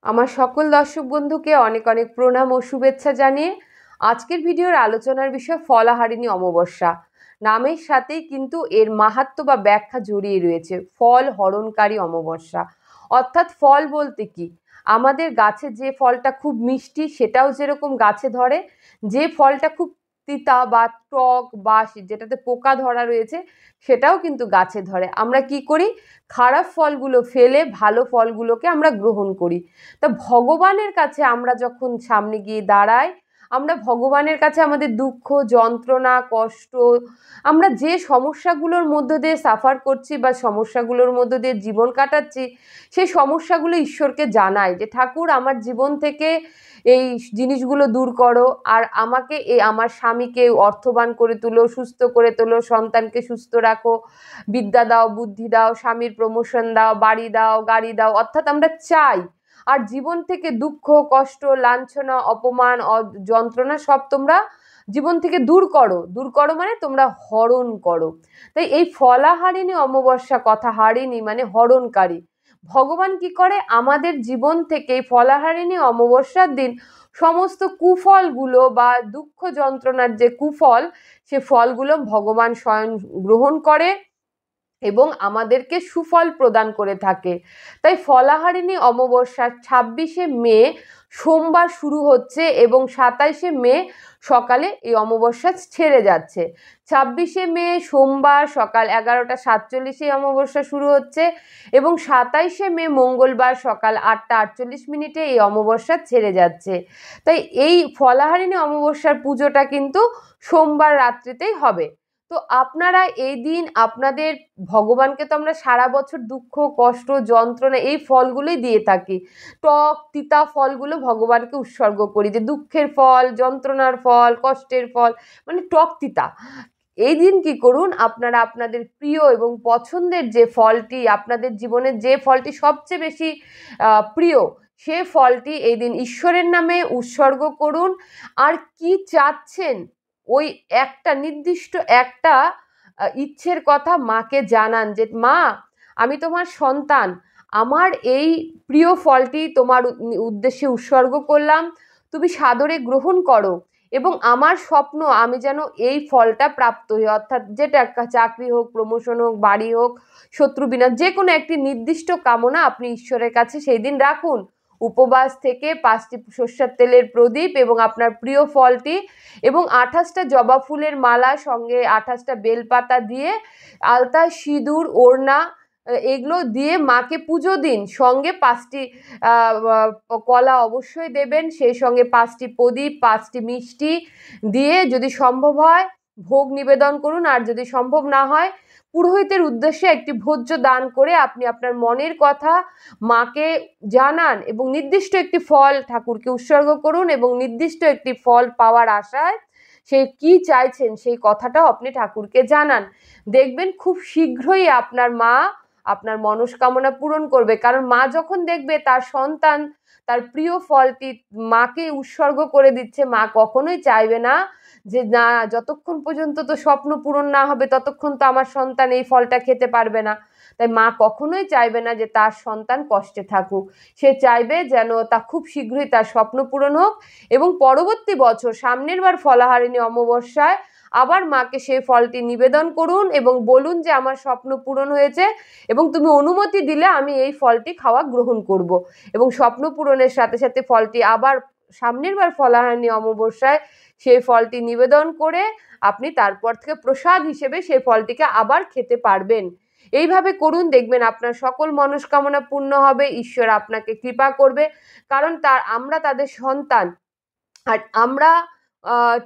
আমার সকল দর্শক বন্ধুকে অনেক অনেক প্রণাম ও শুভেচ্ছা জানিয়ে আজকের ভিডিওর আলোচনার বিষয় ফলহারিণী অমাবস্যা। নামের সাথেই কিন্তু এর মাহাত্ম্য বা ব্যাখ্যা জড়িয়ে রয়েছে। ফল হরণকারী অমাবস্যা, অর্থাৎ ফল বলতে কি, আমাদের গাছে যে ফলটা খুব মিষ্টি সেটাও যেরকম গাছে ধরে, যে ফলটা খুব তিতা বা টক বা যেটাতে পোকা ধরা রয়েছে সেটাও কিন্তু গাছে ধরে। আমরা কি করি, খারাপ ফলগুলো ফেলে ভালো ফলগুলোকে আমরা গ্রহণ করি। তা ভগবানের কাছে আমরা যখন সামনে গিয়ে দাঁড়াই, আমরা ভগবানের কাছে আমাদের দুঃখ, যন্ত্রণা, কষ্ট, আমরা যে সমস্যাগুলোর মধ্য দিয়ে সাফার করছি বা সমস্যাগুলোর মধ্য দিয়ে জীবন কাটাচ্ছি, সেই সমস্যাগুলো ঈশ্বরকে জানাই যে ঠাকুর আমার জীবন থেকে এই জিনিসগুলো দূর করো, আর আমাকে আমার স্বামীকে অর্থবান করে তুলো, সুস্থ করে তোলো, সন্তানকে সুস্থ রাখো, বিদ্যা দাও, বুদ্ধি দাও, স্বামীর প্রমোশন দাও, বাড়ি দাও, গাড়ি দাও। অর্থাৎ আমরা চাই, আর জীবন থেকে দুঃখ, কষ্ট, লাঞ্ছনা, অপমান, যন্ত্রণা সব তোমরা জীবন থেকে দূর করো। দূর করো মানে তোমরা হরণ করো। তাই এই ফলাহারিণী অমাবস্যা, কথা হারিণী মানে হরণকারী। ভগবান কি করে, আমাদের জীবন থেকে ফলাহারিণী অমাবস্যার দিন সমস্ত কুফলগুলো বা দুঃখ যন্ত্রণার যে কুফল, সে ফলগুলো ভগবান স্বয়ং গ্রহণ করে এবং আমাদেরকে সুফল প্রদান করে থাকে। তাই ফলাহারিণী অমাবস্যা 26শে মে সোমবার শুরু হচ্ছে এবং 27শে মে সকালে এই অমাবস্যা ছেড়ে যাচ্ছে। 26শে মে সোমবার সকাল 11টা 47 এই অমাবস্যা শুরু হচ্ছে এবং 27শে মে মঙ্গলবার সকাল 8টা 48 এই অমাবস্যা ছেড়ে যাচ্ছে। তাই এই ফলাহারিণী অমাবস্যার পুজোটা কিন্তু সোমবার রাত্রিতেই হবে। তো আপনারা এই দিন আপনাদের ভগবানকে তো আমরা সারা বছর দুঃখ, কষ্ট, যন্ত্রণা এই ফলগুলোই দিয়ে থাকি। টক তিতা ফলগুলো ভগবানকে উৎসর্গ করি, যে দুঃখের ফল, যন্ত্রণার ফল, কষ্টের ফল, মানে টক তিতা। এই দিন কি করুন, আপনারা আপনাদের প্রিয় এবং পছন্দের যে ফলটি, আপনাদের জীবনের যে ফলটি সবচেয়ে বেশি প্রিয়, সে ফলটি এই দিন ঈশ্বরের নামে উৎসর্গ করুন। আর কি চাচ্ছেন, ওই একটা নির্দিষ্ট একটা ইচ্ছের কথা মাকে জানান যে মা, আমি তোমার সন্তান, আমার এই প্রিয় ফলটি তোমার উদ্দেশ্যে উৎসর্গ করলাম, তুমি সাদরে গ্রহণ করো এবং আমার স্বপ্ন আমি যেন এই ফলটা প্রাপ্ত হই। অর্থাৎ যেটা চাকরি হোক, প্রমোশন হোক, বাড়ি হোক, শত্রু বিনাশ, যে কোনো একটি নির্দিষ্ট কামনা আপনি ঈশ্বরের কাছে সেই দিন রাখুন। উপবাস থেকে 5টি সর্ষের তেলের প্রদীপ এবং আপনার প্রিয় ফলটি এবং 28টা জবা ফুলের মালা, সঙ্গে 28টা বেলপাতা দিয়ে, আলতা, সিঁদুর, ওড়না এগুলো দিয়ে মাকে পুজো দিন। সঙ্গে 5টি কলা অবশ্যই দেবেন, সেই সঙ্গে 5টি প্রদীপ, 5টি মিষ্টি দিয়ে যদি সম্ভব হয় ভোগ নিবেদন করুন। আর যদি সম্ভব না হয়, পুরোহিতের উদ্দেশ্যে একটি ভোজ্য দান করে আপনি আপনার মনের কথা মাকে জানান এবং নির্দিষ্ট একটি ফল ঠাকুরকে উৎসর্গ করুন এবং নির্দিষ্ট একটি ফল পাওয়ার আশায় সে কি চাইছেন সেই কথাটাও আপনি ঠাকুরকে জানান। দেখবেন খুব শীঘ্রই আপনার মা আপনার মনস্কামনা পূরণ করবে। কারণ মা যখন দেখবে তার সন্তান তার প্রিয় ফলটি মাকে উৎসর্গ করে দিচ্ছে, মা কখনোই চাইবে না যে না, যতক্ষণ পর্যন্ত তো স্বপ্ন পূরণ না হবে ততক্ষণ তো আমার সন্তান এই ফলটা খেতে পারবে না। তাই মা কখনোই চাইবে না যে তার সন্তান কষ্টে থাকুক, সে চাইবে যেন তা খুব শীঘ্রই তার স্বপ্ন পূরণ হোক এবং পরবর্তী বছর সামনের বার ফলাহারিণী অমাবস্যায় আবার মাকে সেই ফলটি নিবেদন করুন এবং বলুন যে আমার স্বপ্ন পূরণ হয়েছে এবং তুমি অনুমতি দিলে আমি এই ফলটি খাওয়া গ্রহণ করব। এবং স্বপ্ন পূরণের সাথে সাথে ফলটি আবার সামনের বার ফলাহারিণী অমাবস্যায় সেই ফলটি নিবেদন করে আপনি তারপর থেকে প্রসাদ হিসেবে সেই ফলটিকে আবার খেতে পারবেন। এইভাবে করুন, দেখবেন আপনার সকল মনস্কামনা পূর্ণ হবে, ঈশ্বর আপনাকে কৃপা করবে। কারণ আমরা তাদের সন্তান, আর আমরা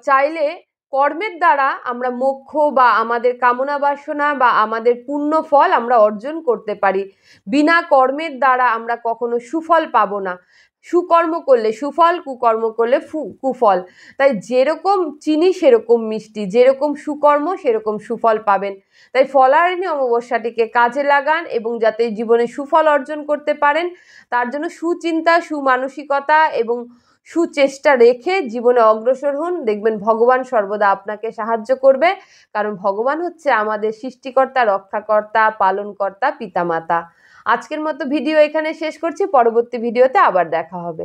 চাইলে কর্মের দ্বারা আমরা মোক্ষ বা আমাদের কামনা বাসনা বা আমাদের পুণ্য ফল আমরা অর্জন করতে পারি। বিনা কর্মের দ্বারা আমরা কখনো সুফল পাবো না। সুকর্ম করলে সুফল, কুকর্ম করলে কুফল। তাই যেরকম চিনি সেরকম মিষ্টি, যেরকম সুকর্ম সেরকম সুফল পাবেন। তাই ফলাহারিণী অমাবস্যাটিকে কাজে লাগান এবং যাতে জীবনে সুফল অর্জন করতে পারেন তার জন্য সুচিন্তা, সুমানসিকতা এবং সুচেষ্টা রেখে জীবনে অগ্রসর হন। দেখবেন ভগবান সর্বদা আপনাকে সাহায্য করবে। কারণ ভগবান হচ্ছে আমাদের সৃষ্টিকর্তা, রক্ষাকর্তা, পালনকর্তা, পিতামাতা। আজকের মতো ভিডিও এখানে শেষ করছি, পরবর্তী ভিডিওতে আবার দেখা হবে।